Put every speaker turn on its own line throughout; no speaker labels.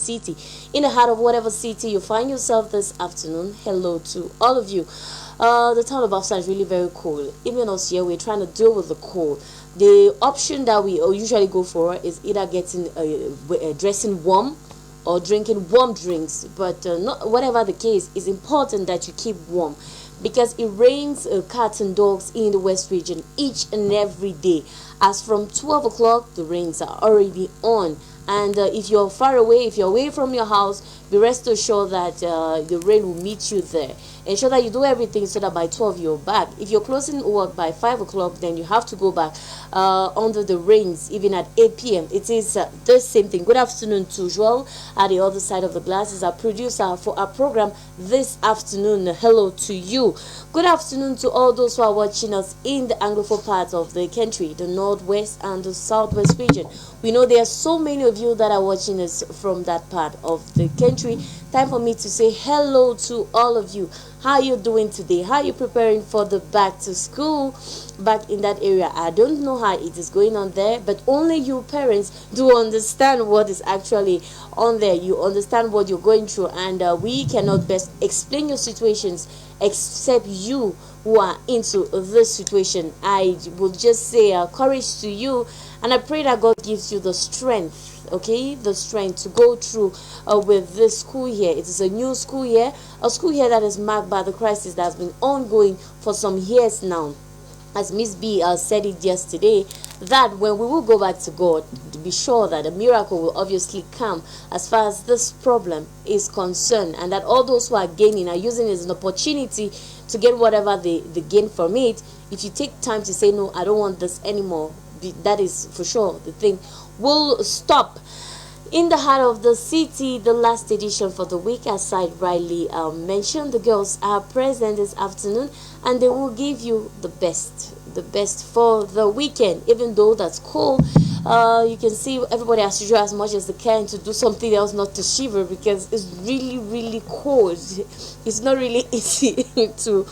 city. In the heart of whatever city you find yourself this afternoon, hello to all of you. The town of Afsa is really very cold. Even us here, we're trying to deal with the cold. The option that we usually go for is either getting dressing warm or drinking warm drinks. But not whatever the case, it's important that you keep warm because it rains cats and dogs in the West region each and every day. As from 12 o'clock, the rains are already on. And if you're far away, if you're away from your house, be rest assured that the rain will meet you there. Ensure that you do everything so that by 12 you're back. If you're closing work by 5 o'clock, then you have to go back under the rains even at 8 p.m. It is the same thing. Good afternoon to Joel at the other side of the glass is our producer for our program this afternoon. Hello to you. Good afternoon to all those who are watching us in the Anglophone parts of the country, the Northwest and the Southwest region. We know there are so many of you that are watching us from that part of the country. Time for me to say hello to all of you. How are you doing today? How are you preparing for the back to school back in that area? I don't know how it is going on there, but only you parents do understand what is actually on there. You understand what you're going through, and we cannot best explain your situations except you who are into this situation. I will just say courage to you, and I pray that God gives you the strength, okay, the strength to go through with this school year. It is a new school year, a school year that is marked by the crisis that has been ongoing for some years now. As Miss B said it yesterday, that when we will go back to God, to be sure that a miracle will obviously come as far as this problem is concerned, and that all those who are gaining are using it as an opportunity to get whatever they gain from it. If you take time to say, no, I don't want this anymore, that is for sure the thing will stop. In the heart of the city, the last edition for the week, as I rightly mentioned, the girls are present this afternoon and they will give you the best for the weekend. Even though that's cool, you can see everybody has to try as much as they can to do something else, not to shiver, because it's really cold. It's not really easy to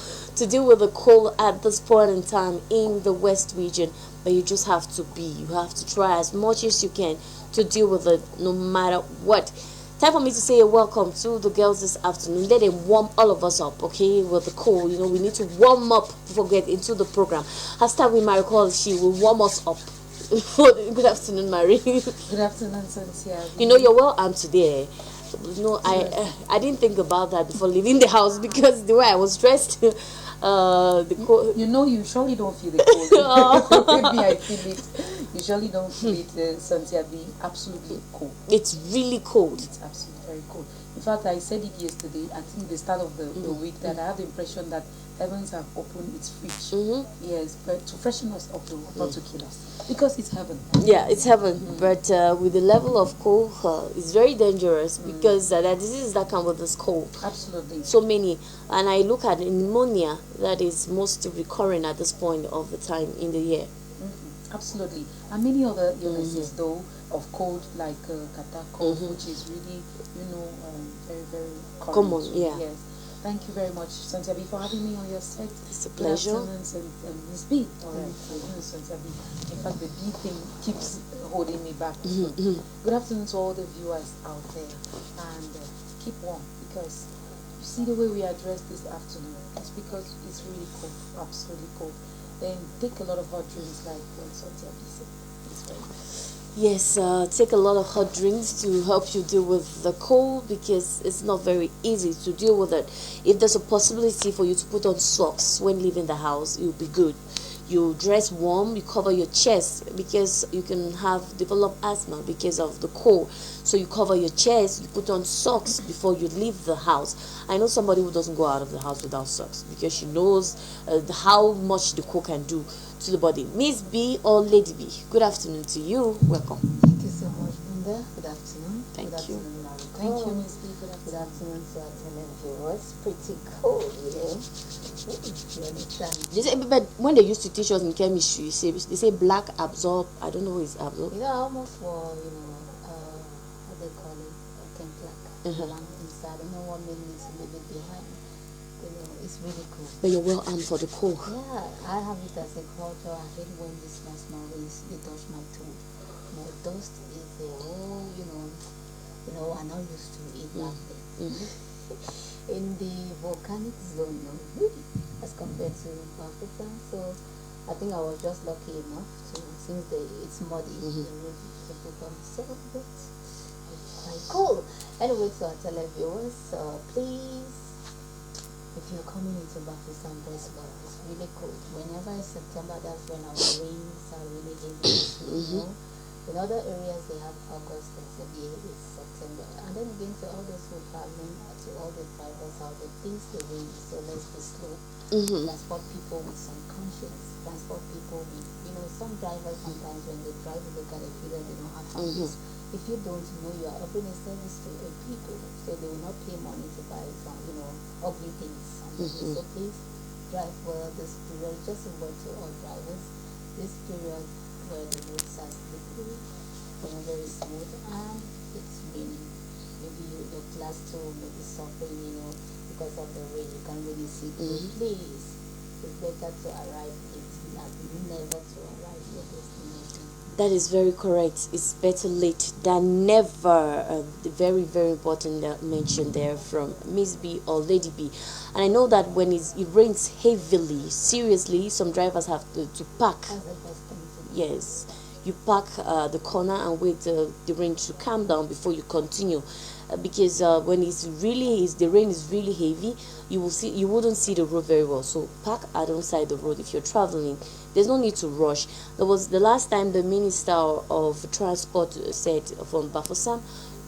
deal with the cold at this point in time in the West region, but you just have to try as much as you can to deal with it no matter what. Time for me to say a welcome to the girls this afternoon. Let them warm all of us up, okay, with the cold. You know, we need to warm up before we get into the program. I'll start with Marie Call. She will warm us up. Good afternoon, Marie.
Good afternoon, Cynthia.
You know, you're well armed today. You know, I didn't think about that before leaving the house because the way I was dressed. The cold.
You know, you surely don't feel the cold. Maybe I feel it. You surely don't feel it, Cynthia. Be absolutely cold.
It's really cold.
It's absolutely very cold. In fact, I said it yesterday. I think the start of the week that I have the impression that heavens have opened its fridge. Yes, but to freshen us up, though, not to kill us, because it's heaven.
Yeah, it's heaven. But with the level of cold, it's very dangerous because there are diseases that come with this cold.
Absolutely.
So many, and I look at pneumonia that is most recurring at this point of the time in the year.
Absolutely, and many other illnesses though of cold, like catarrh cold, which is really, very
common. Yeah.
Yes. Thank you very much, Cynthia B, for having me on your set.
It's a pleasure.
Good afternoon, and Miss B. All right, Cynthia B. In fact, the B thing keeps holding me back. Good afternoon to all the viewers out there, and keep warm, because you see the way we are dressed this afternoon. It's because it's really cold, absolutely cold. Then take a lot of hot drinks, like Cynthia B said. It's very nice.
Yes, take a lot of hot drinks to help you deal with the cold, because it's not very easy to deal with it. If there's a possibility for you to put on socks when leaving the house, it will be good. You dress warm, you cover your chest, because you can develop asthma because of the cold. So you cover your chest, you put on socks before you leave the house. I know somebody who doesn't go out of the house without socks because she knows how much the cold can do to the body. Miss B or Lady B, good afternoon to you. Welcome.
Thank you so much, Linda. Good afternoon.
Thank
Good
you.
afternoon, Marie.
Thank you, Miss B.
Good afternoon to our televiewers. Pretty cold, you know. You understand?
They say, but when they used to teach us in chemistry, they say black absorb. I don't know what is absorb.
You know, I almost wore, what they call it, a Kenplak. One inside. I don't know what made me to leave it behind. You know, it's really cool.
But you're well armed for the cold.
Yeah, I have it as a culture. I hate when this small waves, they touch my toe. My dust is a whole, are not used to it back then. In the volcanic zone, as compared to Pakistan. So I think I was just lucky enough to, since it's muddy, the road to become so good. It's quite cool. Anyway, to our televiewers, please, if you're coming into Pakistan, this love is really cool. Whenever it's September, that's when our rains are really heavy. In other areas, they have August, and it's September. And then again, to all those who are traveling, to all the drivers out there, please, the rain, so let's be slow. Transport people with some conscience. Transport people with, some drivers sometimes when they drive, look at the feel that they don't have families. If you don't know, you are offering a service to a people, so they will not pay money to buy some, ugly things. So please, drive well this period. Just a word to all drivers. This period where the roads are slippery, very smooth, and it's raining. Maybe your class 2 may be suffering, because of the rain. You can't really see the road. Please, it's better to arrive late than never to arrive your destination.
That is very correct. It's better late than never. Very, very important mention there from Miss B or Lady B. And I know that when it rains heavily, seriously, some drivers have to park.
That's the best thing to do.
Yes, you park the corner and wait the rain to calm down before you continue. Because when the rain is really heavy, you wouldn't see the road very well. So park alongside the road if you're traveling. There's no need to rush. There was the last time the Minister of Transport said from Bafoussam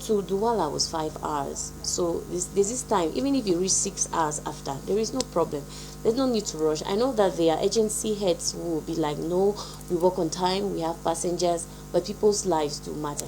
to Douala was 5 hours. So there's this time, even if you reach 6 hours after, there is no problem. There's no need to rush. I know that there are agency heads who will be like, no, we work on time, we have passengers, but people's lives do matter.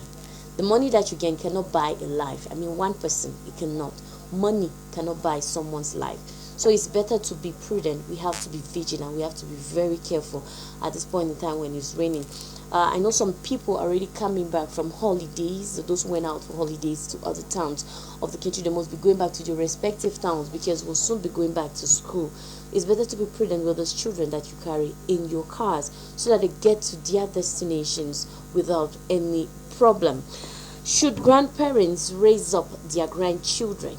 The money that you gain cannot buy a life. I mean, one person, it cannot. Money cannot buy someone's life. So it's better to be prudent. We have to be vigilant. We have to be very careful at this point in time when it's raining. I know some people are already coming back from holidays. Those who went out for holidays to other towns of the country, they must be going back to their respective towns because we'll soon be going back to school. It's better to be prudent with those children that you carry in your cars so that they get to their destinations without any problem. Should grandparents raise up their grandchildren?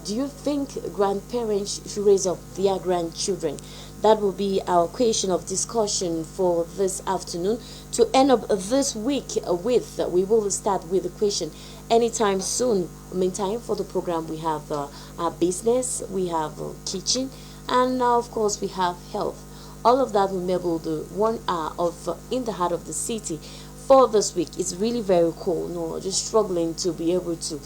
Do you think grandparents should raise up their grandchildren? That will be our question of discussion for this afternoon. To end up this week with, we will start with the question anytime soon. Meantime, for the program, we have our business, we have kitchen, and now, of course, we have health. All of that will enable the 1 hour of In the Heart of the City for this week. It's really very cool. No, just struggling to be able to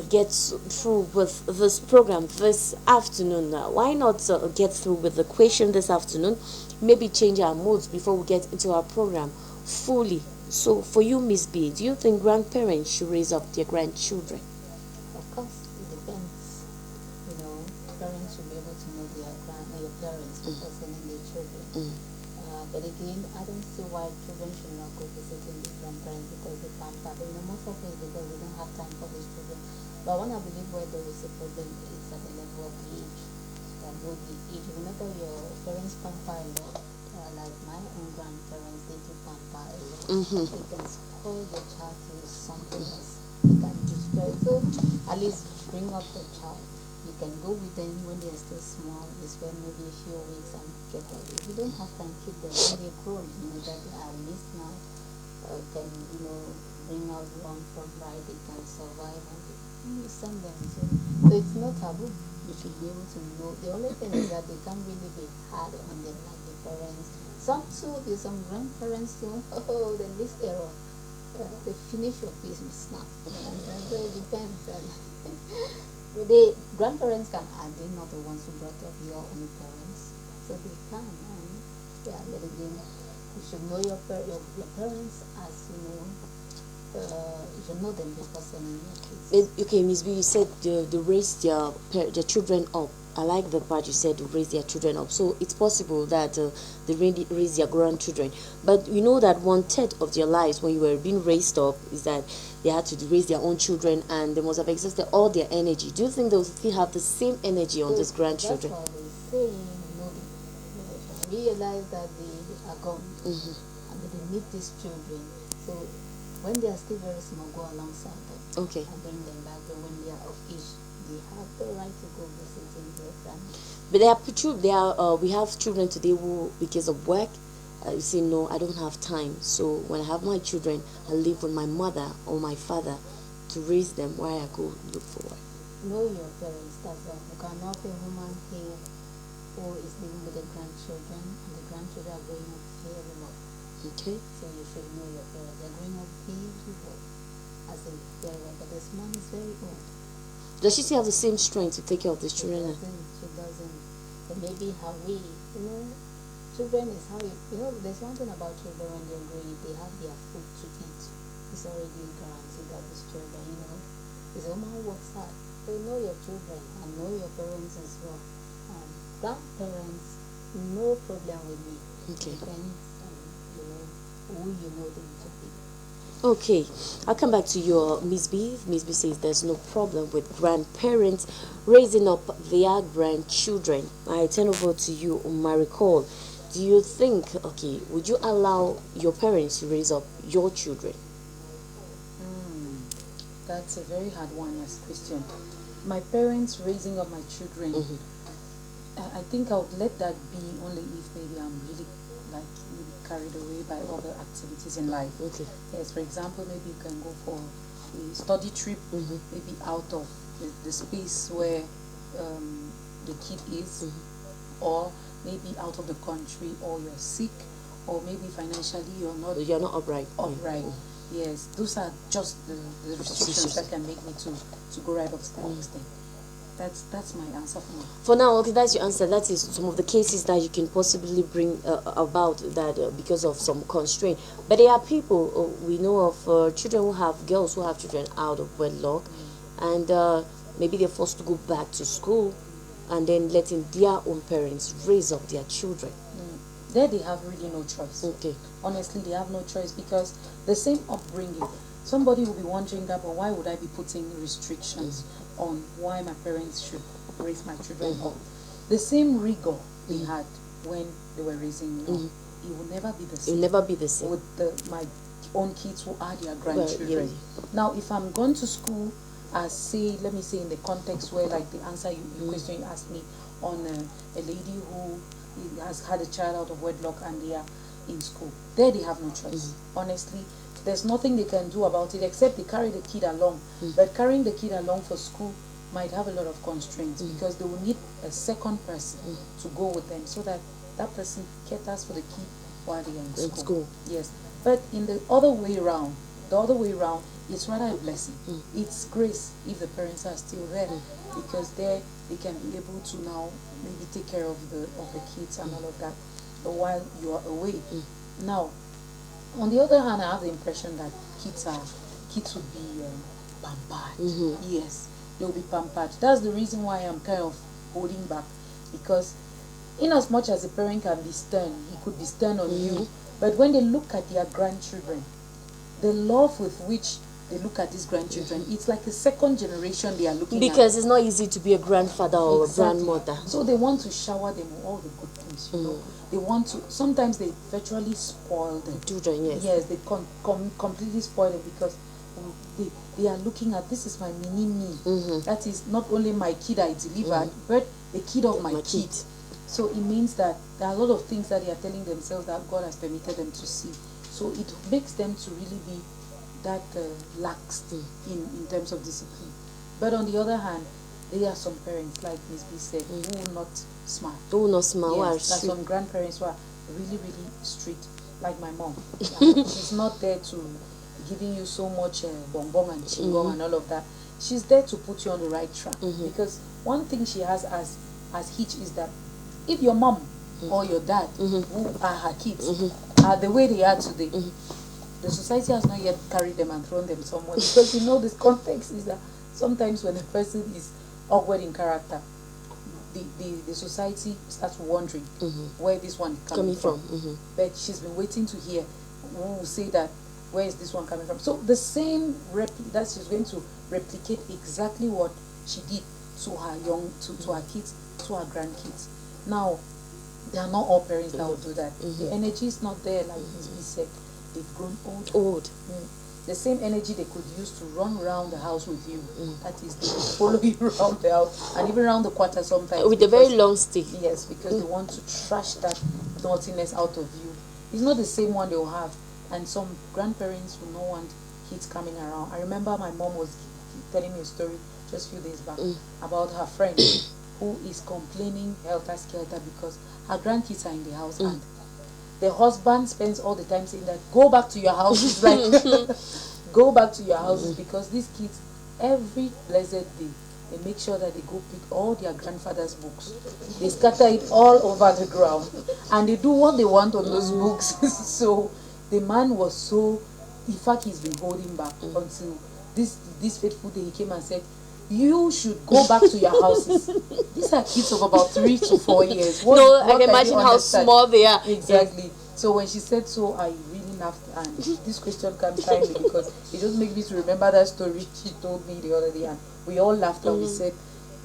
get through with this program this afternoon. Why not get through with the question this afternoon? Maybe change our moods before we get into our program fully. So for you, Miss B, do you think grandparents should raise up their grandchildren?
Of course, it depends. Parents should be able to know their parents before sending their children. But again, I don't see why children should not go visiting their grandparents because they pamper them. Most of it is because we don't have time for these children. But when I believe where there is a problem is at the level of the age. That both the age. Whenever your parents pamper a lot, like my own grandparents, they do pamper a lot. They can spoil the child to something else. They can destroy. So at least bring up the child. You can go with them when they are still small. They spend maybe a few weeks and get them. If you don't have time, keep them. When they grow, that they are at least now can bring out one from right. They can survive and you send them. So it's not taboo. You should be able to know. The only thing is that they can't really be hard on them like the parents. Some too, there's some grandparents too. Oh, the least error. They finish your piece with snap. So it depends. The grandparents can, are they not the ones who brought up your own parents? So they can. But again, you should know your parents as you should know them before sending your kids.
Okay, Miss B, you said they raise their children up. I like the part you said to raise their children up. So it's possible that they raise their grandchildren. But you know that 1/3 of their lives when you were being raised up is that they had to raise their own children and they must have exhausted all their energy. Do you think they'll still have the same energy on these grandchildren?
That's why they say, realize that they are gone and that they need these children. So when they are still very small, go alongside them.
Okay.
And bring them back. But when they are of age, they have the right to go visiting their family.
But we have children today who, because of work, you say, no, I don't have time. So when I have my children, I live with my mother or my father to raise them while I go look for work.
Know your parents. That's all. You cannot be a woman here who is living with the grandchildren, and the grandchildren are growing up very low.
Okay.
So you should know your parents. They're growing up beautiful, as in very well. But this man is very old.
Does she still have the same strength to take care of these children?
She doesn't. And maybe how we, children is how there's one thing about children when they're growing, they have their food to eat. It's already guaranteed that these children, it's a woman who works hard. So know your children and know your parents as well. Grandparents, no problem with me.
Okay.
Depends on, who you know them to be.
Okay, I'll come back to your Miss B. Miss B says there's no problem with grandparents raising up their grandchildren. I turn over to you, Maricol. Do you think, would you allow your parents to raise up your children?
That's a very hard one as question. My parents raising up my children, I think I would let that be only if maybe I'm really maybe carried away by other activities in life.
Okay.
Yes, for example, maybe you can go for a study trip, maybe out of the space where the kid is, or maybe out of the country, or you're sick, or maybe financially you're not
upright.
Yes, those are just the restrictions that can make me to go right up to that extent. That's my answer for now.
For now, okay, that's your answer. That is some of the cases that you can possibly bring about that because of some constraint. But there are people, we know of children who have, girls who have children out of wedlock, and maybe they're forced to go back to school and then letting their own parents raise up their children.
There they have really no choice.
Okay.
Honestly, they have no choice because the same upbringing, somebody will be wondering that, but why would I be putting restrictions on why my parents should raise my children up? The same rigor they had when they were raising me, it will never be the same.
It will never be the same.
With my own kids who are their grandchildren. Now, if I'm going to school, let me say in the context where, like the answer the question you asked me on a lady who has had a child out of wedlock and they are in school, there they have no choice. Honestly, there's nothing they can do about it except they carry the kid along. But carrying the kid along for school might have a lot of constraints because they will need a second person to go with them so that that person caters for the kid while they are in school. Yes, but in the other way around, it's rather a blessing. It's grace if the parents are still there because there they can be able to now maybe take care of the kids and all of that while you are away. Now, on the other hand, I have the impression that kids would be pampered. Yes, they'll be pampered. That's the reason why I'm kind of holding back, because in as much as a parent can be stern, he could be stern on you, but when they look at their grandchildren, the love with which they look at these grandchildren, it's like a second generation they are looking at.
Because it's not easy to be a grandfather or a grandmother.
So they want to shower them with all the good things, They want to, sometimes they virtually spoil them.
Children, yes.
Yes, they completely spoil them because they are looking at, this is my mini-me. That is not only my kid I delivered, but the kid of my kid. So it means that there are a lot of things that they are telling themselves that God has permitted them to see. So it makes them to really be that lax in terms of discipline. But on the other hand, there are some parents, like Ms. B said, who will not smile.
Who will not smile.
Yes, there are some grandparents who are really, really strict, like my mom. She's not there to giving you so much bonbon and chingom and all of that. She's there to put you on the right track. Because one thing she has as hitch is that if your mom or your dad, who are her kids, are the way they are today, the society has not yet carried them and thrown them somewhere. Because this context is that sometimes when a person is awkward in character, the society starts wondering where this one is coming from. But she's been waiting to hear who will say that, where is this one coming from? So the same that she's going to replicate exactly what she did to her to her kids, to her grandkids. Now, they are not all parents that will do that. The energy is not there, like Ms. B said. They've grown old. the same energy they could use to run around the house with you, that is, they will follow you around the house and even around the quarter sometimes.
With a very long stick.
Yes, because they want to trash that naughtiness out of you. It's not the same one they will have. And some grandparents will not want kids coming around. I remember my mom was telling me a story just a few days back about her friend who is complaining helter-skelter because her grandkids are in the house and the husband spends all the time saying that go back to your houses, like go back to your houses, because these kids every blessed day they make sure that they go pick all their grandfather's books, they scatter it all over the ground and they do what they want on those books. So the man was so, in fact, he's been holding back until this fateful day he came and said, you should go back to your houses. These are kids of about 3 to 4 years.
I can imagine how small they are.
Exactly. Yes. So when she said so, I really laughed, and this question came timely because it just made me to remember that story she told me the other day, and we all laughed and we said,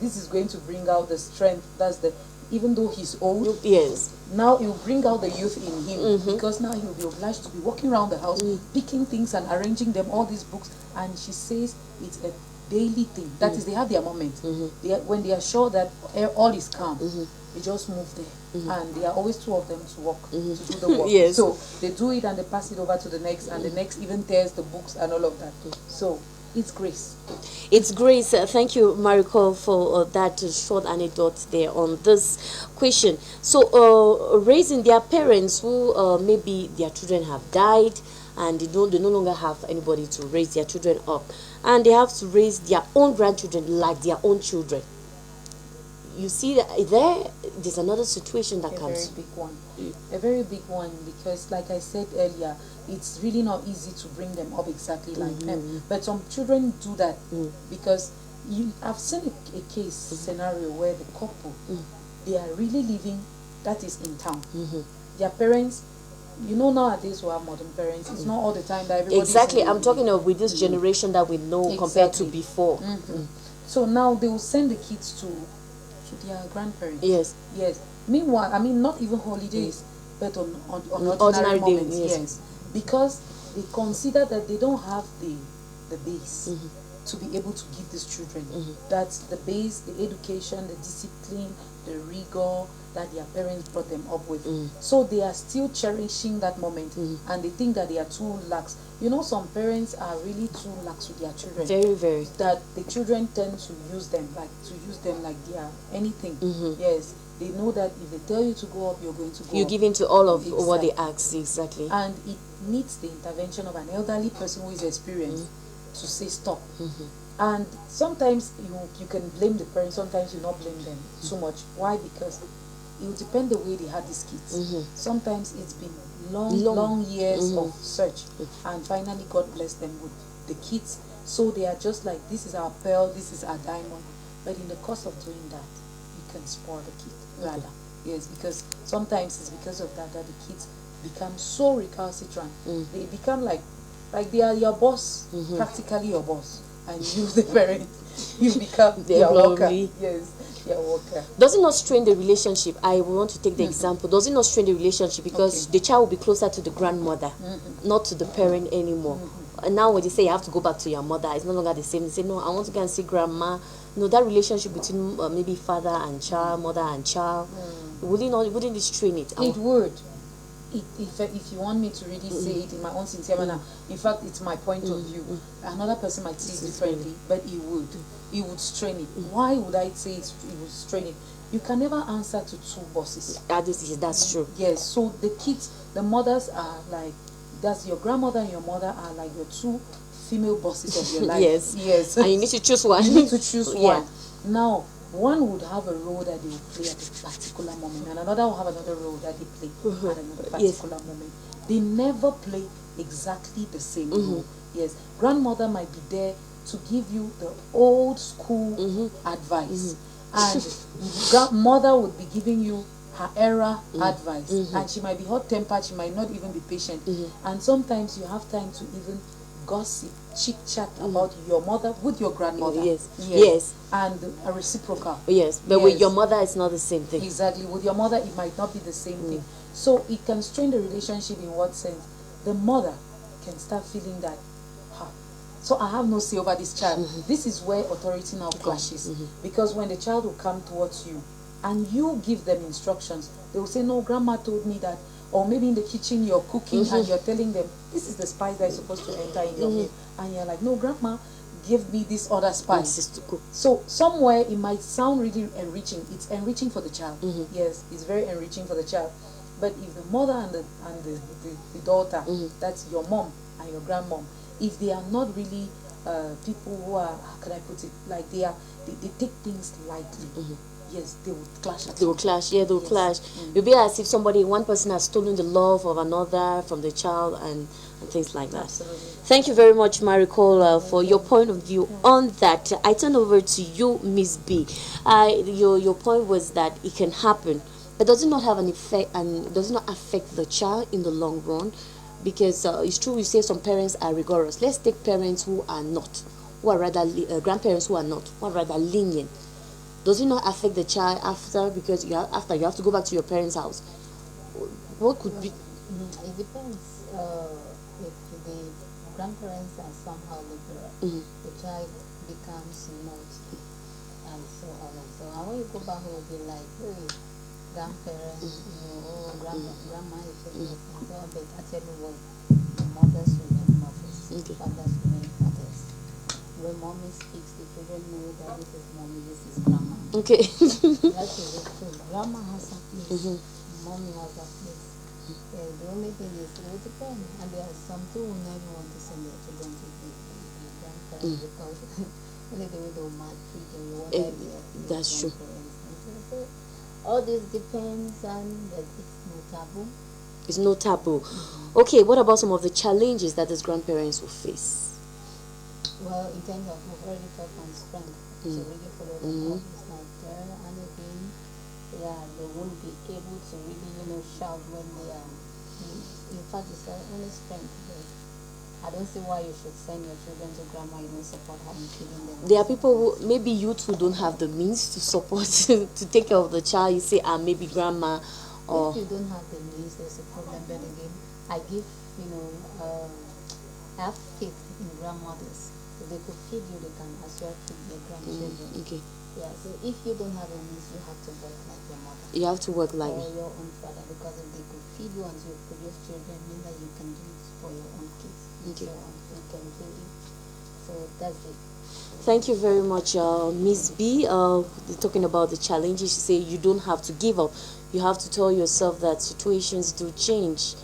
this is going to bring out the strength. That's the, even though he's old,
yes,
now it will bring out the youth in him, because now he will be obliged to be walking around the house, picking things and arranging them, all these books. And she says it's a daily thing. That is, they have their moment. When they are sure that all is calm, they just move there. And there are always 2 of them to walk, to do the work.
Yes.
So they do it and they pass it over to the next, and the next even tears the books and all of that. So it's grace.
It's grace. Thank you, Maricol, for that short anecdote there on this question. So, raising their parents who maybe their children have died and they no longer have anybody to raise their children up, and they have to raise their own grandchildren like their own children. You see that there's another situation that comes.
A very big one. A very big one, because like I said earlier, it's really not easy to bring them up exactly like them. But some children do that because I've seen a case scenario where the couple, they are really living, that is in town. Their parents, you know, nowadays we have modern parents. It's not all the time that everybody.
Exactly, I'm talking of with this generation that we know compared to before.
So now they will send the kids to their grandparents.
Yes.
Yes. Meanwhile, I mean, not even holidays, but on ordinary moments. Yes. Because they consider that they don't have the base to be able to give these children. That's the base, the education, the discipline, the rigor that their parents brought them up with. So they are still cherishing that moment, and they think that they are too lax. You know, some parents are really too lax with their children.
Very, very.
That the children tend to use them like they are anything. Yes, they know that if they tell you to go up, you're going to go.
You give in to all of what they ask. Exactly.
And it needs the intervention of an elderly person who is experienced to say stop. And sometimes you can blame the parents, sometimes you not blame them so much. Why? Because it will depend the way they had these kids. Sometimes it's been long years of search, and finally God bless them with the kids. So they are just like, this is our pearl, this is our diamond. But in the course of doing that, you can spoil the kid rather. Yes, because sometimes it's because of that the kids become so recalcitrant. They become like they are your boss, practically your boss, and you, the parent, you become their worker. Yes, their worker.
Does it not strain the relationship? I want to take the example. Does it not strain the relationship because the child will be closer to the grandmother, not to the parent anymore? And now when they say you have to go back to your mother, it's no longer the same. They say, no, I want to go and see grandma. No, that relationship between maybe father and child, mother and child, wouldn't it strain it?
It would. If you want me to really say it in my own sincere manner, in fact, it's my point of view. Another person might see it differently, but it would strain it. Why would I say it would strain it? You can never answer to 2 bosses.
That's true.
Yes, so the kids, the mothers are like, that's your grandmother and your mother are like your 2 female bosses of your life.
Yes. And you need to choose one.
You need to choose one. Now, one would have a role that they will play at a particular moment, and another will have another role that they play at another particular moment. They never play exactly the same role. Yes, grandmother might be there to give you the old school advice, and grandmother would be giving you her era advice, and she might be hot-tempered, she might not even be patient, and sometimes you have time to even gossip, chit-chat about your mother with your grandmother.
Yes.
And a reciprocal.
But with your mother, it's not the same thing.
Exactly. With your mother, it might not be the same thing. So it can strain the relationship in what sense? The mother can start feeling that so I have no say over this child. This is where authority now clashes. Because when the child will come towards you and you give them instructions, they will say, no, grandma told me that. Or maybe in the kitchen you're cooking and you're telling them, this is the spice that is supposed to enter in your meal. And you're like, no, grandma, give me this other spice. So somewhere it might sound really enriching. It's enriching for the child. Yes, it's very enriching for the child. But if the mother and the daughter, that's your mom and your grandmom, if they are not really people who are, how can I put it, like they take things lightly. Yes, they will clash.
They will clash. Yeah, they will clash. It'll be as if one person has stolen the love of another from the child and things like that.
Absolutely.
Thank you very much, Maricola, for your point of view on that. I turn over to you, Miss B. Your point was that it can happen, but does it not have an effect and does it not affect the child in the long run? Because it's true, you say some parents are rigorous. Let's take parents who are not, who are rather grandparents who are not, who are rather lenient. Does it not affect the child after, because you have to go back to your parents' house? What could be?
It depends. If the grandparents are somehow liberal, the child becomes naughty and so on and so on. And when you go back, you'll be like, hey, grandparents, grandma is just and so on. But actually, what the mothers remain mothers, fathers remain fathers. When mommy speaks, the children know that this is mommy, this is grandma.
Okay.
That is it too. Grandma has a place, mommy has a place. The only thing is, it will depend. And there are some who will never want to send their children to the grandparents because only the way they will maltreat them, you want their
that's true.
So, all this depends, and it's no taboo.
It's no taboo. Okay, what about some of the challenges that these grandparents will face?
Well, in terms of, we've already talked on strength, to really follow them up is not there, and again, they won't be able to really, shout when they are, in fact, it's only strength. I don't see why you should send your children to grandma, you don't support her in feeding them.
There are people who, maybe youth who don't have the means to support, to take care of the child. You say, maybe grandma, or...
If you don't have the means, there's a problem, but again, I give, I have faith in grandmothers. If they could feed you, they can as well feed their grandchildren.
Okay.
Yeah, so if you don't have a means, you have to work like your mother.
You have to work like
or your own father, because if they could feed you until you produce children, means that you can do it for your own kids.
Okay.
So you can do it. So that's it.
Thank you very much, Miss B. Talking about the challenges, you say you don't have to give up. You have to tell yourself that situations do change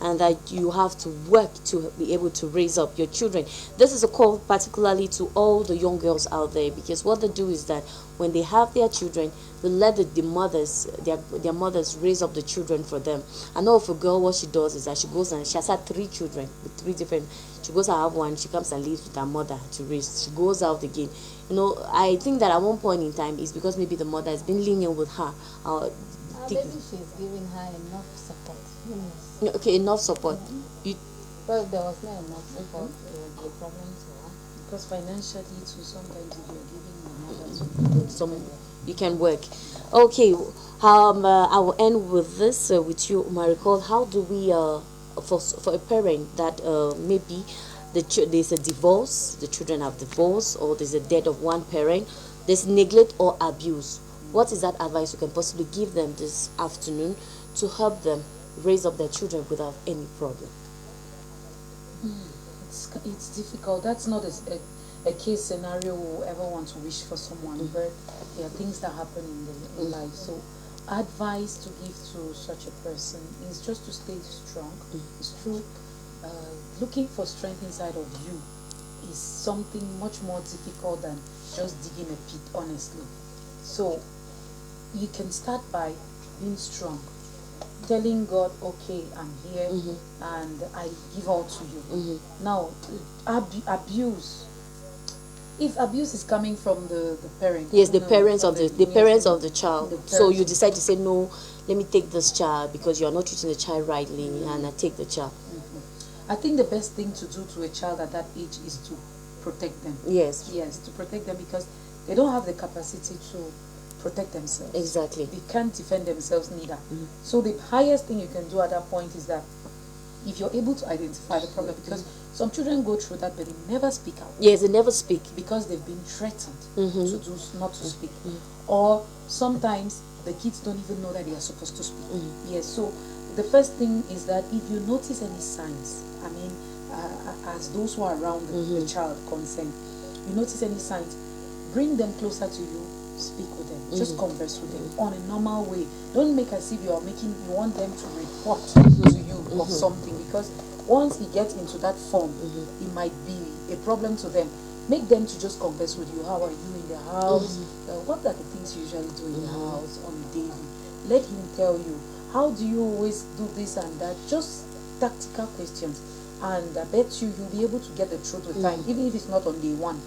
and that you have to work to be able to raise up your children. This is a call particularly to all the young girls out there, because what they do is that when they have their children, they let the mothers, their mothers raise up the children for them. I know of a girl, what she does is that she goes and she has had 3 children with 3 different, she goes and have one, she comes and lives with her mother to raise, she goes out again. I think that at one point in time it's because maybe the mother has been lenient with her.
Maybe she's giving her enough support.
Okay, enough support.
Well, there was not enough support, it would be a problem to her.
Because financially too, sometimes if you're giving your mother
you can work. Okay, I will end with this with you, Maricol. How do we, for a parent that maybe there's a divorce, the children have divorced, or there's a death of one parent, there's neglect or abuse, what is that advice you can possibly give them this afternoon to help them raise up their children without any problem?
It's difficult. That's not a case scenario we will ever want to wish for someone, but there are things that happen in life. So advice to give to such a person is just to stay strong. It's true. Looking for strength inside of you is something much more difficult than just digging a pit, honestly. So you can start by being strong, telling God, okay, I'm here and I give all to you. Now, abuse. If abuse is coming from the parent,
yes, the parents of the child. So you decide to say, no, let me take this child because you are not treating the child rightly, and I take the child.
I think the best thing to do to a child at that age is to protect them.
Yes,
to protect them, because they don't have the capacity to protect themselves.
Exactly.
They can't defend themselves neither. So the highest thing you can do at that point is that if you're able to identify the problem, because some children go through that but they never speak out.
Yes, they never speak.
Because they've been threatened to do not to speak. Or sometimes the kids don't even know that they are supposed to speak. Yes, so the first thing is that if you notice any signs, I mean, as those who are around the child concerned, you notice any signs, bring them closer to you, speak with them, just converse with them on a normal way. Don't make as if you want them to report to you of something, because once it gets into that form, it might be a problem to them. Make them to just converse with you. How are you in the house? What are the things you usually do in the house on a daily? Let him tell you. How do you always do this and that? Just tactical questions. And I bet you'll be able to get the truth with time, even if it's not on day one.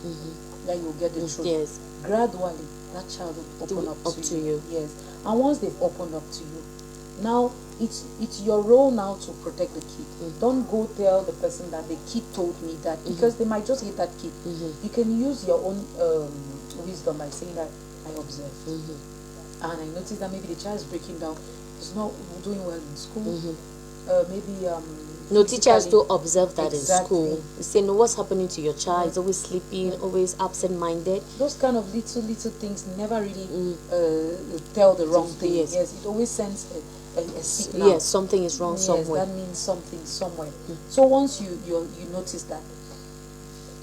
Then you'll get the truth.
Yes.
Gradually, that child will open up to you. Yes. And once they've opened up to you, now it's your role now to protect the kid. Don't go tell the person that the kid told me that, because they might just hit that kid. You can use your own wisdom by saying that I observed, and I noticed that maybe the child is breaking down, he's not doing well in school. Maybe
no, teachers do observe that
Exactly.
in school. They say, no, what's happening to your child? He's always sleeping, always absent-minded.
Those kind of little things never really tell the wrong thing.
Yes.
Yes, it always sends a signal.
Yes, something is wrong
Yes,
somewhere.
that means something somewhere. So once you notice that,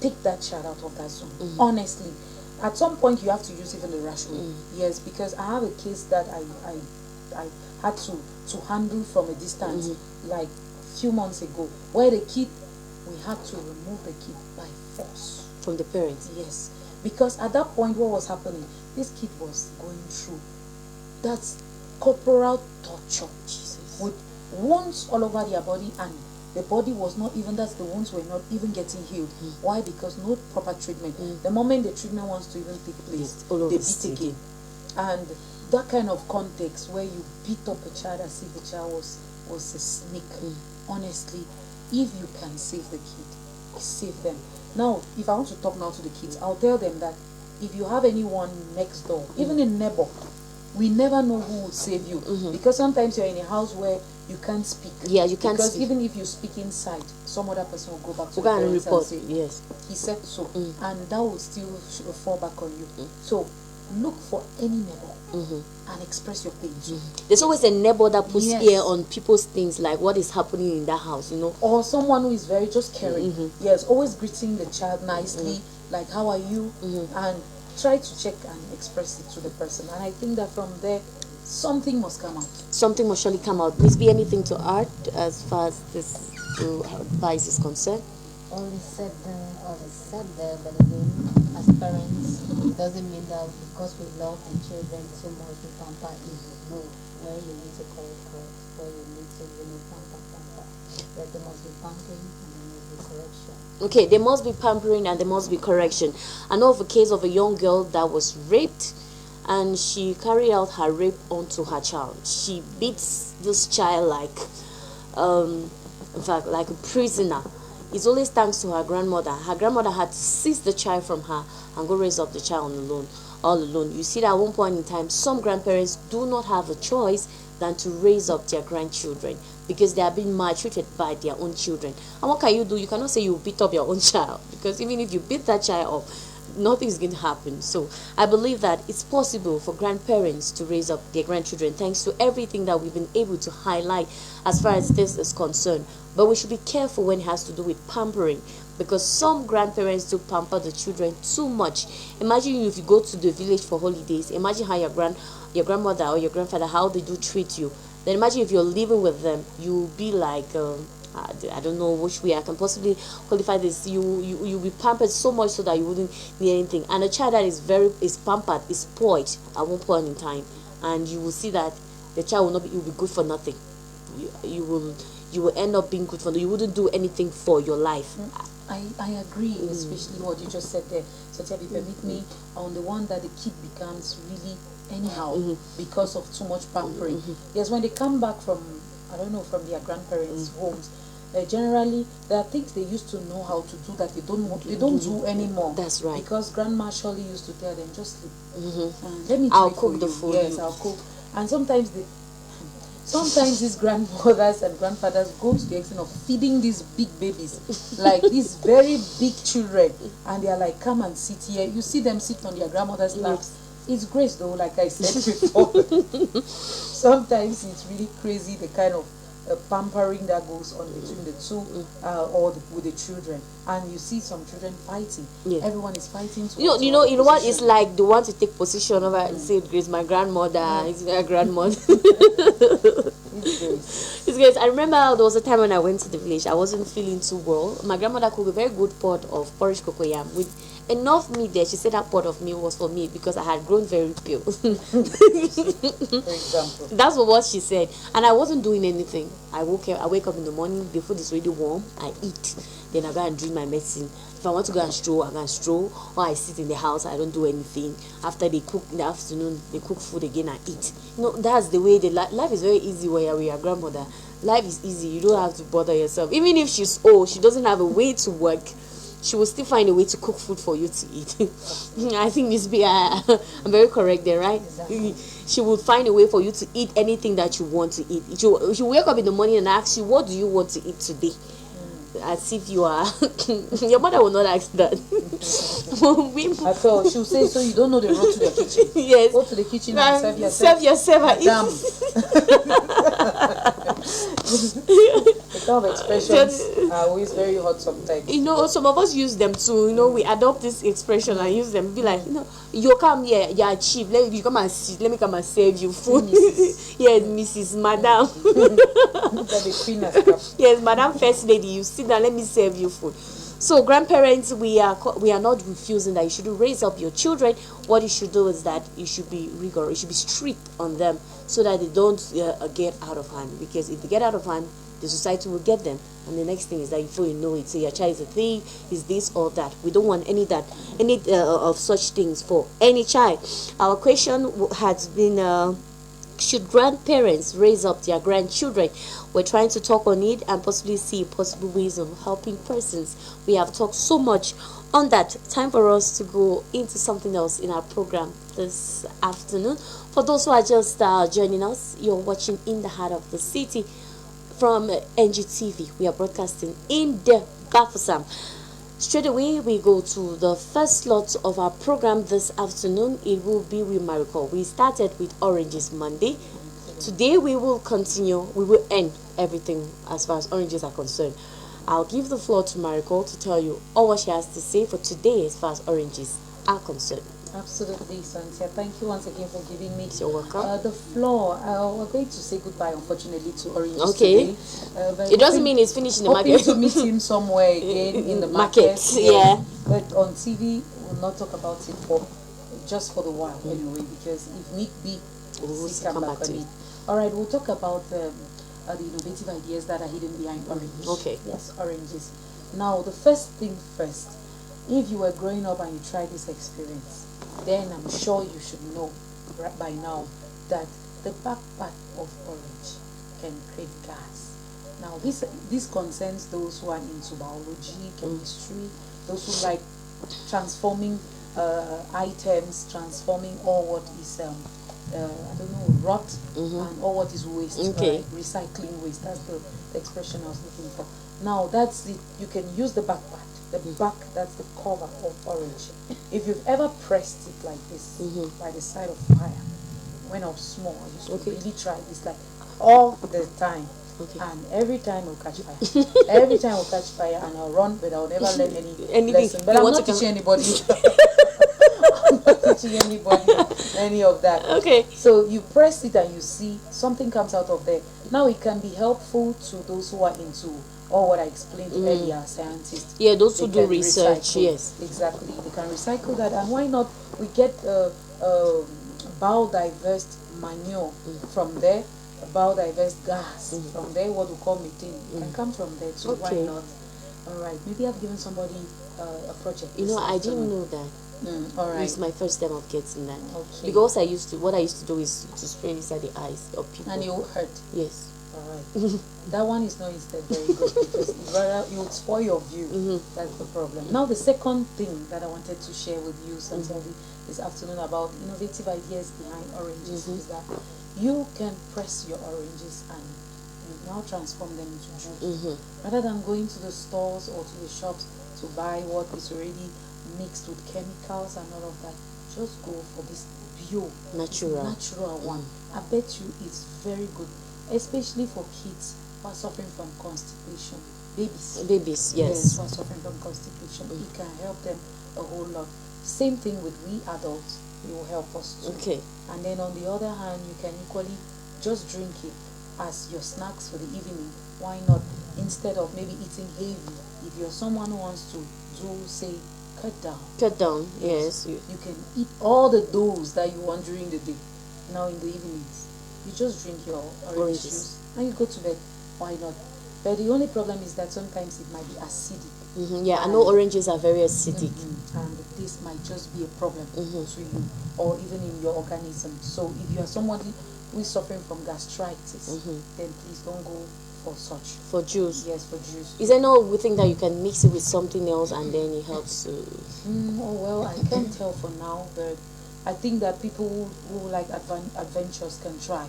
take that child out of that zone. Honestly, at some point you have to use even the rash way. Yes, because I have a case that I had to handle from a distance, like few months ago, where the kid, we had to remove the kid by force
From the parents.
Yes, because at that point, what was happening? This kid was going through that's corporal torture.
Jesus.
With wounds all over their body, and the body was not even, that's the wounds were not even getting healed. Why? Because no proper treatment. The moment the treatment wants to even take place,
all
they
over
beat again. And that kind of context where you beat up a child as if the child was a snake. Honestly, if you can save the kid, save them. Now, if I want to talk now to the kids, I'll tell them that if you have anyone next door, even a neighbor, we never know who will save you. Because sometimes you're in a house where you can't speak.
Yeah, you can't
because
speak.
even if you speak inside, some other person will go back to
You
the
can
parents
report.
and say,
Yes.
he said so, and that will still fall back on you. So look for any neighbor and express your pain.
There's always a neighbor that puts
Yes.
ear on people's things, like what is happening in that house, you know.
Or someone who is very just caring. Yes, always greeting the child nicely, like how are you, and try to check and express it to the person. And I think that from there, something must come out.
Something must surely come out. Miss B, anything to add as far as this advice is concerned?
All is said there, but again, as parents, it doesn't mean that because we love the children so much, we pamper evil. No, where you need to correct, where you need to pamper. That there must be pampering and there must be correction.
Okay, there must be pampering and there must be correction. I know of a case of a young girl that was raped, and she carried out her rape onto her child. She beats this child in fact, like a prisoner. It's always thanks to her grandmother. Her grandmother had to seize the child from her and go raise up the child all alone. You see that at one point in time, some grandparents do not have a choice than to raise up their grandchildren because they are being maltreated by their own children. And what can you do? You cannot say you beat up your own child, because even if you beat that child up, nothing is going to happen. So I believe that it's possible for grandparents to raise up their grandchildren thanks to everything that we've been able to highlight as far as this is concerned. But we should be careful when it has to do with pampering, because some grandparents do pamper the children too much. Imagine if you go to the village for holidays, imagine how your grandmother or your grandfather, how they do treat you. Then imagine if you're living with them, you'll be like I don't know which way I can possibly qualify this. You'll be pampered so much so that you wouldn't need anything. And a child that is pampered is spoiled at one point in time, and you will see that the child will be good for nothing. You will end up being good for nothing. You wouldn't do anything for your life.
I agree, especially what you just said there. So tell me, permit me on the one that the kid becomes really anyhow because of too much pampering. Yes, when they come back from, I don't know, from their grandparents' homes, generally there are things they used to know how to do that they don't do anymore.
That's right.
Because grandma surely used to tell them, just sleep. Let me
I'll
do it
cook
for
the
you.
food.
Yes, I'll cook. And sometimes Sometimes these grandmothers and grandfathers go to the extent of feeding these big babies, like these very big children, and they are like, come and sit here. You see them sit on their grandmother's laps. It's grace though, like I said before. Sometimes it's really crazy the kind of pampering that goes on between the two with the children, and you see some children fighting. Everyone is fighting to
you know what it's like. They want to take position over and say it's my grandmother, it's my grandmother. It's great. I remember there was a time when I went to the village. I wasn't feeling too well. My grandmother cooked a very good pot of porridge cocoyam with enough meat there. She said that pot of meat was for me because I had grown very pale. For
example,
that's what she said, and I wasn't doing anything. I wake up in the morning. The food is already warm. I eat. Then I go and drink my medicine. If I want to go and stroll, I go and stroll, or I sit in the house. I don't do anything. After they cook in the afternoon, they cook food again. I eat. You know, that's the way life is very easy when you're with your grandmother. Life is easy. You don't have to bother yourself. Even if she's old, she doesn't have a way to work, she will still find a way to cook food for you to eat. I think Miss B, I'm very correct there, right?
Exactly.
She will find a way for you to eat anything that you want to eat. She wake up in the morning and ask you, what do you want to eat today? As if you are your mother will not ask that.
I thought she will say, so you don't know the road to the kitchen.
Yes,
go to the kitchen and serve
yourself and
eat. The kind of expressions are always very hot sometimes.
You know, some of us use them too. You know, we adopt this expression and use them. Be like, you know, you come here, you are cheap. You come and sit. Let me come and serve you food. Yes, Mrs. Madam. Yes, Madam First Lady. You sit down. Let me serve you food. So, grandparents, we are not refusing that you should raise up your children. What you should do is that you should be rigorous. You should be strict on them so that they don't get out of hand. Because if they get out of hand, the society will get them, and the next thing is that before you know it, say your child is a thief, is this or that. We don't want any of such things for any child. Our question has been, should grandparents raise up their grandchildren? We're trying to talk on it and possibly see possible ways of helping persons. We have talked so much on that. Time for us to go into something else in our program this afternoon. For those who are just joining us, you're watching In the Heart of the City from NGTV. We are broadcasting in the Bafusam. Straight away, we go to the first slot of our program this afternoon. It will be with Miracle. We started with Oranges Monday. Today, we will continue. We will end everything as far as oranges are concerned. I'll give the floor to Miracle to tell you all what she has to say for today as far as oranges are concerned.
Absolutely, Cynthia. Thank you once again for giving me
You're welcome.
The floor. We're going to say goodbye, unfortunately, to Oranges
today. It doesn't mean it's finished in the market.
To meet him somewhere again in the market.
Yeah.
But on TV, we'll not talk about it for the while anyway, because if need be, we'll come back on it. All right, we'll talk about the innovative ideas that are hidden behind oranges.
Okay.
Yes, oranges. Now, the first thing first, if you were growing up and you tried this experience, then I'm sure you should know right by now that the back part of orange can create gas. Now, this concerns those who are into biology, chemistry, those who like transforming items, transforming all what is rot and all what is waste.
Okay.
Recycling waste. That's the expression I was looking for. Now, that's it. You can use the back part. The back, that's the cover of orange. If you've ever pressed it like this by the side of fire, when I was small, I used to really try this like all the time. And every time it will catch fire. Every time it will catch fire, and I'll run, but I'll never learn any lesson. But I'm not teaching anybody. I'm not teaching anybody any of that.
Okay.
So you press it and you see something comes out of there. Now it can be helpful to those who are into or what I explained earlier, scientists.
Yeah, those who do research, yes.
Exactly. They can recycle that. And why not? We get biodiverse manure from there, biodiverse gas from there, what we call methane. Can come from there too. Why not? All right. Maybe I've given somebody a project.
You know, I didn't know that.
All right.
It's my first time of getting that.
Okay.
Because what I used to do is to spray inside the eyes of people.
And it will hurt.
Yes.
Alright. That one is not instead very good because it would spoil your view. That's the problem. Now the second thing that I wanted to share with you, Santiago, this afternoon about innovative ideas behind oranges is that you can press your oranges and you now transform them into juice. Rather than going to the stores or to the shops to buy what is already mixed with chemicals and all of that, just go for this bio natural one. I bet you it's very good, especially for kids who are suffering from constipation. Babies,
yes,
who are suffering from constipation. It can help them a whole lot. Same thing with we adults, it will help us too.
Okay.
And then on the other hand, you can equally just drink it as your snacks for the evening. Why not? Instead of maybe eating heavy, if you're someone who wants to do, say, cut down,
yes,
you can eat all the doughs that you want during the day. Now in the evenings, you just drink your orange juice and you go to bed. Why not? But the only problem is that sometimes it might be acidic.
Yeah, I know oranges are very acidic.
And this might just be a problem to you or even in your organism. So if you are somebody who is suffering from gastritis, then please don't go for such.
For juice?
Yes, for juice.
Is there no thing that you can mix it with something else and then it helps?
Oh, well, I can't tell for now, but I think that people who like adventures can try.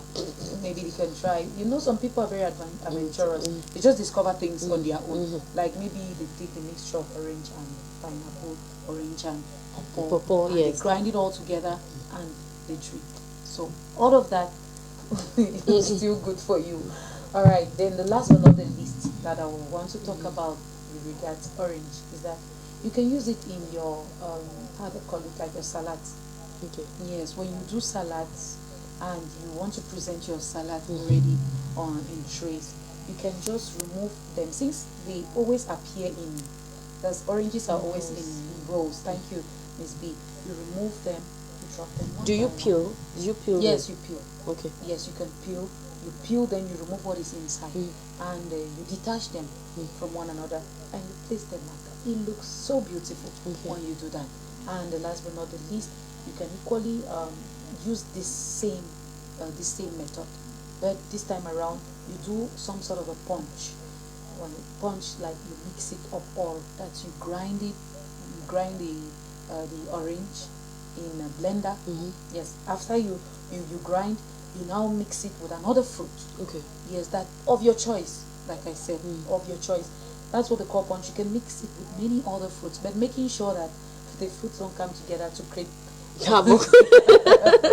Maybe they can try. You know, some people are very adventurous. They just discover things on their own. Like maybe they take a mixture of orange and pineapple, orange and pawpaw, and
yes.
they grind it all together and they drink. So all of that is still good for you. All right. Then the last but not the least that I will want to talk about with regards to orange is that you can use it in your how do you call it, like your salads.
Okay.
Yes, when you do salads and you want to present your salad already in trays, you can just remove them since they always appear in. Because oranges are always in rolls. Thank you, Miss B. You remove them, you drop them.
Do you peel? Do you peel?
Yes, you peel.
Okay.
Yes, you can peel. You peel, then you remove what is inside, and you detach them from one another, and you place them like that. It looks so beautiful when you do that. And the last but not the least, you can equally use this same method, but this time around you do some sort of a punch. When you punch, like you mix it up all that, you grind it, you grind the orange in a blender. Yes, after you grind, you now mix it with another fruit.
Okay.
Yes, that of your choice, like I said, of your choice. That's what they call punch. You can mix it with many other fruits, but making sure that the fruits don't come together to create havoc.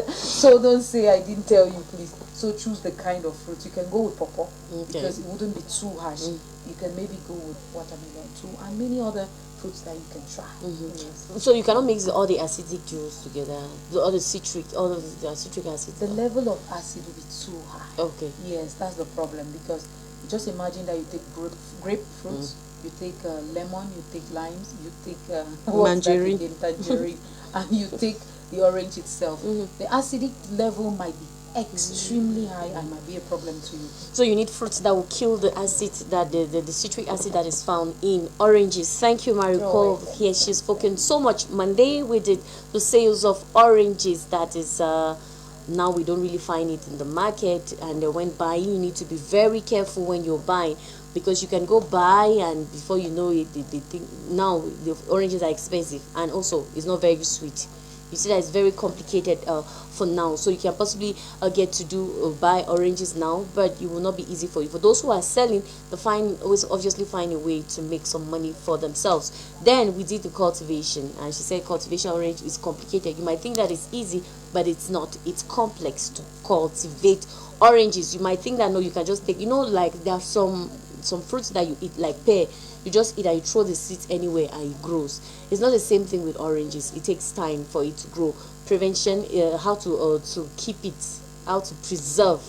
So don't say I didn't tell you, please. So choose the kind of fruit. You can go with pawpaw because it wouldn't be too harsh. You can maybe go with watermelon too, and many other fruits that you can try. Yes.
So you cannot mix all the acidic juice together, all the citric acid.
The level of acid will be too high.
Okay.
Yes, that's the problem, because just imagine that you take grapefruits, you take lemon, you take limes, you take tangerine, and you take the orange itself. The acidic level might be extremely high and might be a problem to you.
So you need fruits that will kill the acid, that the citric acid that is found in oranges. Thank you, Maricole. Here she's spoken so much. Monday we did the sales of oranges. That is now we don't really find it in the market, and when buying you need to be very careful when you're buying, because you can go buy and before you know it, the thing, now the oranges are expensive, and also it's not very sweet. You see that it's very complicated for now. So you can possibly get to do buy oranges now, but it will not be easy for you. For those who are selling, they always obviously find a way to make some money for themselves. Then we did the cultivation, and she said cultivation orange is complicated. You might think that it's easy, but it's not. It's complex to cultivate oranges. You might think that no, you can just take, like there are some fruits that you eat, like pear. You just eat and you throw the seeds anywhere and it grows. It's not the same thing with oranges. It takes time for it to grow. Prevention, how to keep it, how to preserve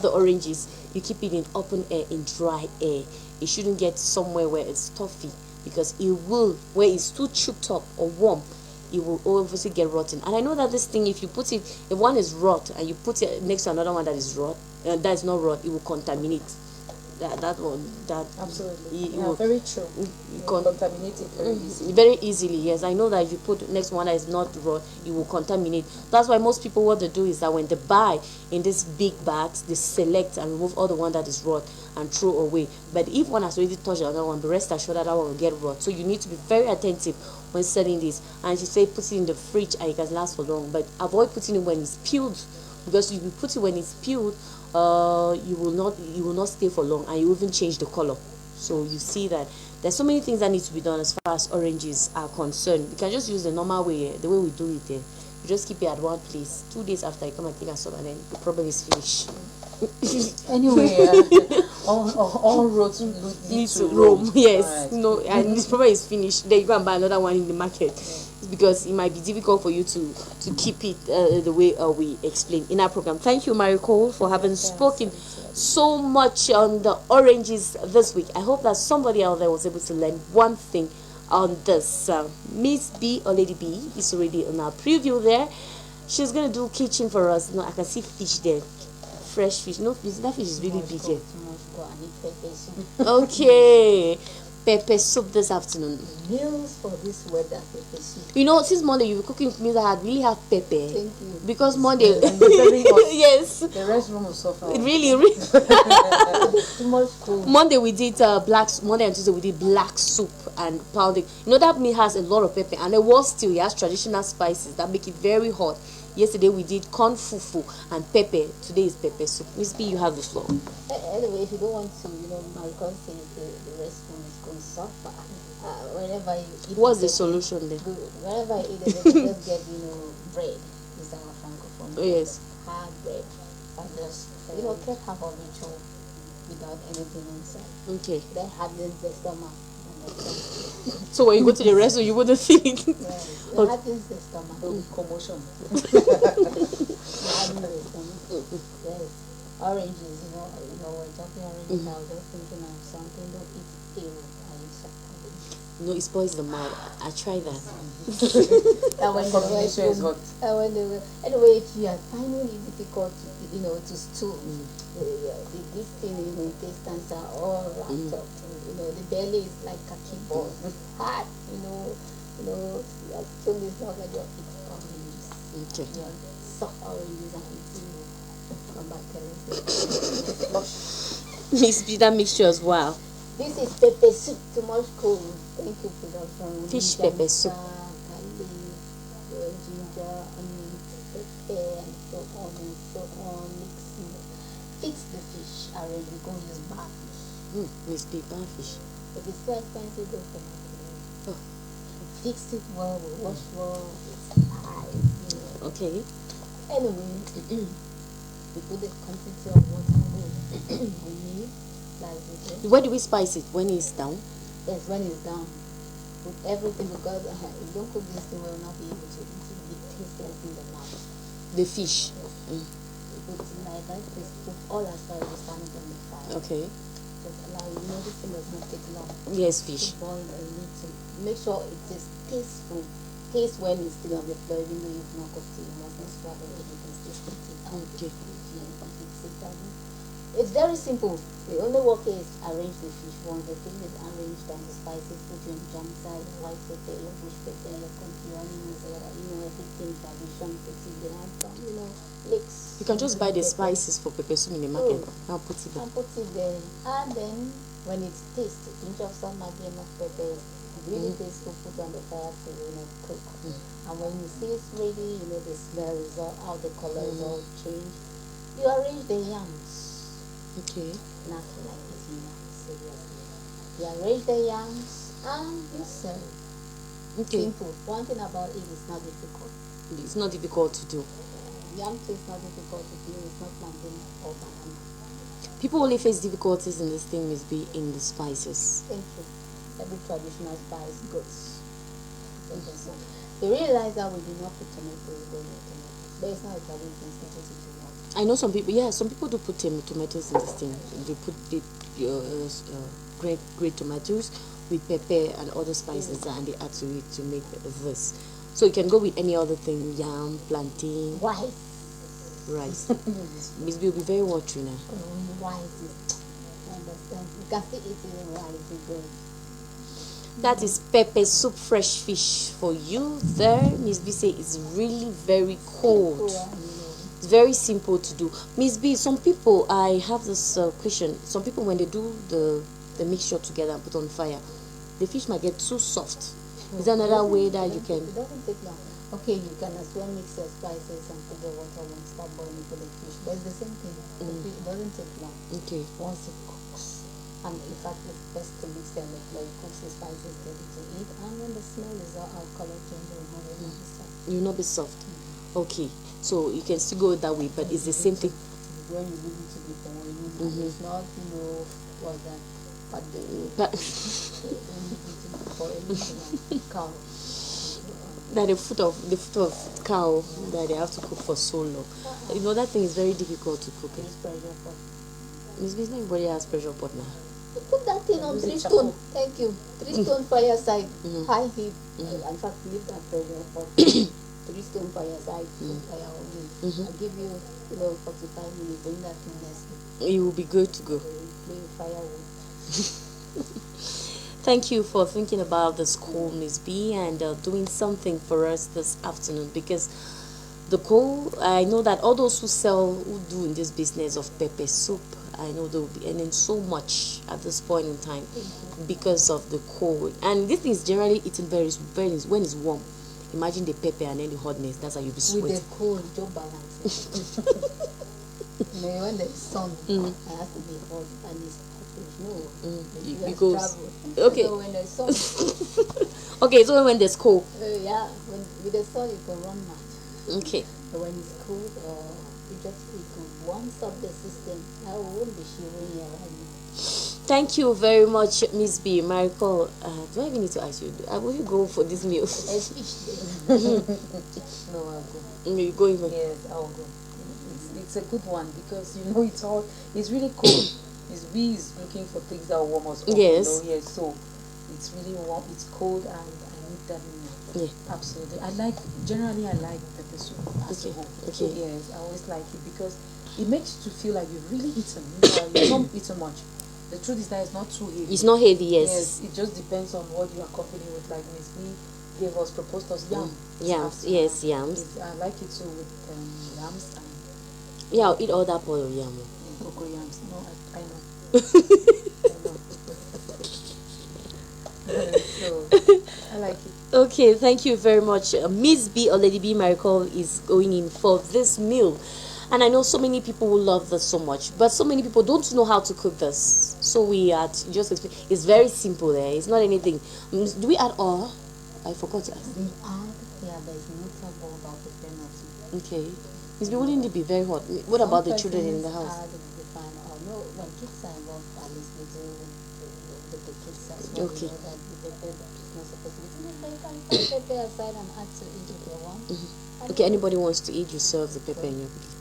the oranges. You keep it in open air, in dry air. It shouldn't get somewhere where it's stuffy, because it will, where it's too choked up or warm, it will obviously get rotten. And I know that this thing, if one is rot and you put it next to another one that is rot, that is not rot, it will contaminate.
Absolutely. Very true. You contaminate it very easily.
Very easily, yes. I know that if you put next one that is not raw, you will contaminate. That's why most people, what they do is that when they buy in these big bags, they select and remove all the one that is raw and throw away. But if one has already touched another one, the rest assured that one will get raw. So you need to be very attentive when selling this. And she said put it in the fridge and it can last for long, but avoid putting it when it's peeled because if you put it when it's peeled, you will not stay for long, and you even change the color. So you see that there's so many things that need to be done as far as oranges are concerned. You can just use the normal way, the way we do it there. You just keep it at one place. 2 days after you come and clean and stuff, and then the problem is finished.
Anyway, all roads lead to Rome.
Yes,
Right.
no, and this problem is finished. Then you go and buy another one in the market. It's because it might be difficult for you to keep it the way we explain in our program. Thank you, Marie Cole, for having spoken so much on the oranges this week. I hope that somebody out there was able to learn one thing on this. Miss B or Lady B is already on our preview there. She's gonna do kitchen for us. No, I can see fish there, fresh fish. No, that fish is really big here. Okay, pepper soup this afternoon.
Meals for this weather, pepper soup.
You know, since Monday you were cooking means I had really have pepper.
Thank you.
Because Monday,
And the very hot-
yes,
The restroom will suffer.
it really.
Too much cold.
Monday we did Monday and Tuesday we did black soup and pounding. You know that meat has a lot of pepper, and it was still, it has traditional spices that make it very hot. Yesterday we did corn fufu and pepper. Today is pepper soup. Miss B, you have the floor.
Anyway, if you don't want to, Maricon says the restroom is going to suffer. Whenever you eat,
What's the solution then?
good. Whenever you eat, you just get, bread. Is our francophone.
Oh, yes.
Hard bread. And just, get half of it whole without anything inside.
Okay.
That hardens the stomach.
So when you go to the restroom, you wouldn't feel it.
It hardens the stomach.
There will be commotion.
Hardens the stomach. Yes. Oranges, we're talking oranges. I was just thinking of something. Don't eat stale.
No, it spoils the mouth. I tried that.
And when
Combination is hot.
anyway, if you are finding it difficult, to stew, this thing, intestines are all wrapped up. The belly is like a keyboard, hard. Your stomach is not going to eat oranges.
Okay.
Soft oranges and eating. Come back telling us.
Miss B, that mixture as well.
This is pepper soup, too much cold. Thank you, production.
Fish pepper soup.
Garlic, ginger, onion, pepper, and so on and so on. Fix the fish. I already go use bar fish.
Miss B, bar fish.
If it's too expensive, go for mackerel.
Oh.
Fix it well, we wash well, it's high.
Okay.
Anyway, we put the quantity of water we need. Like this.
Where do we spice it? When it's down?
Yes, when it's down. With everything, because if you don't cook this thing, we will not be able to eat it. It tastes in the mouth.
The fish.
You put it like that, just put all as far as you stand on the fire.
Okay.
Just allow this thing does not take long.
Yes, fish.
Just boil a little. Make sure it is tasteful. Taste when it's still on the floor, even though you've not cooked it. You must not swallow it, you can still spit it out.
Okay.
It's very simple. The only work is arrange the fish. Once the fish is arranged and the spices, put your jam side, white pepper, your bush pepper, your country onions, everything tradition, put it there and some, mix.
You can just buy the spices for pepper soup in the market. I'll put it there.
And put it there. And then when it's tasted, pinch of some maggi, enough pepper, really tasteful, put on the fire to cook. And when you see it's ready, the smell is all out, the color is all changed. You arrange the yams.
Okay.
Nothing like eating yams, seriously. You arrange the yams and you serve.
Okay.
Simple. One thing about it is not difficult.
It's not difficult to do.
Yam is not difficult to do. It's not plantain or banana.
People only face difficulties in this thing, Miss B, in the spices.
Thank you. Every traditional spice goes. So you realize that we do not put tomatoes when we tomatoes. But it's not a tradition, it's not just a lot.
I know some people. Yeah, some people do put tomatoes in this thing. They put great tomatoes with pepper and other spices, and they add to it to make this. So you can go with any other thing: yam, plantain, rice. Miss B will be very watery now.
Rice is, understand? You can still eat it in rice, it's good.
That is pepper soup, fresh fish for you there. Miss B say it's really very cold. It's very simple to do. Miss B, some people, I have this question. Some people, when they do the mixture together and put on fire, the fish might get too soft. Is there another way that you can?
It doesn't take long. Okay, you can as well mix your spices and put the water and start boiling for the fish. But it's the same thing. It doesn't take long.
Okay.
Once it cooks, and in fact, it's best to mix them like cooks the spices ready to eat. And when the smell is out, color change will not really be soft.
You'll not be soft. Okay. So you can still go that way, but it's the same thing.
When you leave it to be boiling, it's not, what's that? But
But
cow.
that the foot of cow that they have to cook for so long. That thing is very difficult to cook.
Use pressure pot.
Miss Business, everybody has pressure pot now.
You put that thing on
Use a
3
charcoal.
stone. Thank you. 3 stone fire side, high heat. In fact, leave that pressure pot. 3 stone fire side, fire only. I'll give you 45 minutes. Bring that thing next week.
It will be good to go.
Play firewood.
Thank you for thinking about the school, Miss B, and doing something for us this afternoon, because the coal, I know that all those who do in this business of pepper soup, I know they will be earning so much at this point in time because of the coal. And this thing is generally eaten very when it's warm. Imagine the pepper and then the hotness. That's how you'll be sweating.
With the cold, don't balance it. When the sun, it has to be hot and it's hot.
It goes. Okay.
So when the sun,
Okay, so when there's coal.
yeah, with the sun, you can run mad.
Okay.
But when it's cold, it warms up the system. I won't be shivering here right now.
Thank you very much, Miss B. Miracle. Do I even need to ask you? Will you go for this meal?
It's fish day.
No, I'll go.
You go even.
Yes, I'll go. It's a good one because it's really cold. Miss B is looking for things that will warm us up.
Yes.
Yes, so it's really warm. It's cold, and I need that meal.
Yeah.
Absolutely. Generally I like pepper soup as a whole.
Okay.
Yes, I always like it because it makes you to feel like you've really eaten. You don't eat too much. The truth is that it's not too heavy.
It's not heavy, yes.
Yes, it just depends on what you are accompanying with. Like Miss B proposed us yam.
Yams, yes, yams.
I like it too with yams and
Yeah, I'll eat all that pot of yam.
cocoa yams. No, I know. I know. So I like it.
Okay, thank you very much. Miss B or Lady B Miracle is going in for this meal. And I know so many people will love this so much, but so many people don't know how to cook this. So we add, it's very simple there. It's not anything. Do we add oil? I forgot to ask.
We add, there is no trouble about the penalty.
Okay. Miss B, wouldn't it be very hot? What about the children in the house?
Add the fan, or no, when kids are involved, at least we do with the kids as well.
Okay.
You know that the pepper is not supposed to be. So you can put pepper aside and add to it if you want.
Okay, anybody wants to eat, you serve the pepper in your cooking.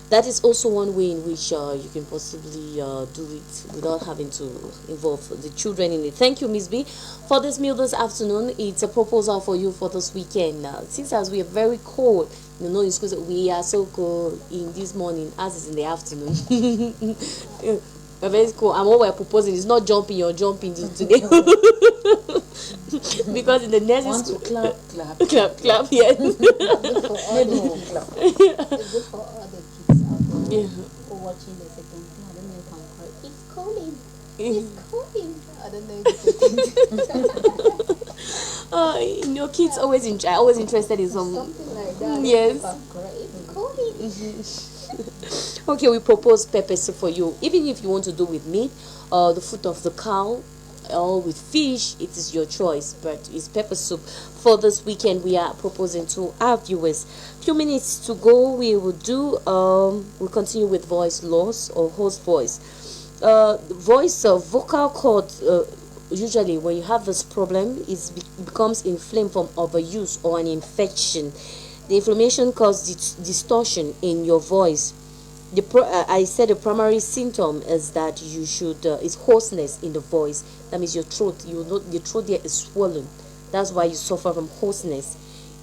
That is also one way in which you can possibly do it without having to involve the children in it. Thank you, Miss B, for this meal this afternoon. It's a proposal for you for this weekend. Since as we are very cold, in school, we are so cold in this morning as is in the afternoon. We're very cold. And what we're proposing is not jumping, you're jumping today. Because in the next
Want to clap, clap.
clap, yes.
It's good for all the kids out there who are watching the second thing. I don't know if I'm correct. It's calling. It's calling. I don't know if it's
Kids always always interested in
something like that.
Yes.
If I'm correct. It's calling.
Okay, we propose pepper soup for you. Even if you want to do with meat, the foot of the cow, or with fish, it is your choice. But it's pepper soup for this weekend. We are proposing to our viewers. Few minutes to go. We will do. We'll continue with voice loss or hoarse voice. Vocal cord. Usually, when you have this problem, it becomes inflamed from overuse or an infection. The inflammation causes distortion in your voice. I said the primary symptom is that you should is hoarseness in the voice. That means your throat, the throat there is swollen. That's why you suffer from hoarseness.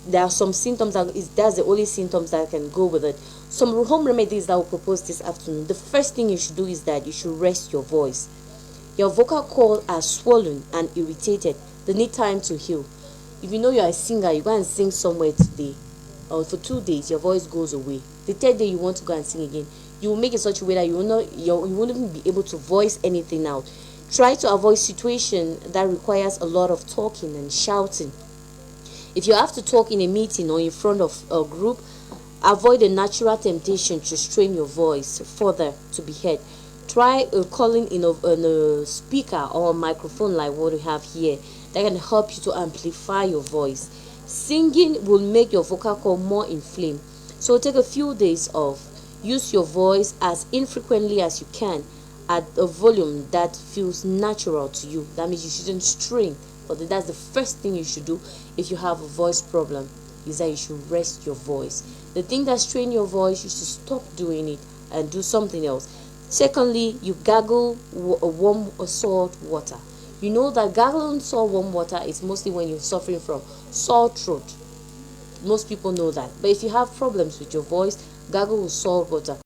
There are some symptoms that's the only symptoms that can go with it. Some home remedies that I will propose this afternoon. The first thing you should do is that you should rest your voice. Your vocal cords are swollen and irritated. They need time to heal. If you know you are a singer, you go and sing somewhere today, or for 2 days, your voice goes away. The third day you want to go and sing again, you will make it such a way that you won't even be able to voice anything out. Try to avoid situation that requires a lot of talking and shouting. If you have to talk in a meeting or in front of a group, avoid the natural temptation to strain your voice further to be heard. Try calling in a speaker or a microphone like what we have here that can help you to amplify your voice. Singing will make your vocal cord more inflamed, so take a few days off. Use your voice as infrequently as you can at a volume that feels natural to you. That means you shouldn't strain, but that's the first thing you should do if you have a voice problem, is that you should rest your voice. The thing that strain your voice, you should stop doing it and do something else. Secondly, you gargle warm or salt water. You know that gargling salt warm water is mostly when you're suffering from sore throat. Most people know that. But if you have problems with your voice, gargle with salt water.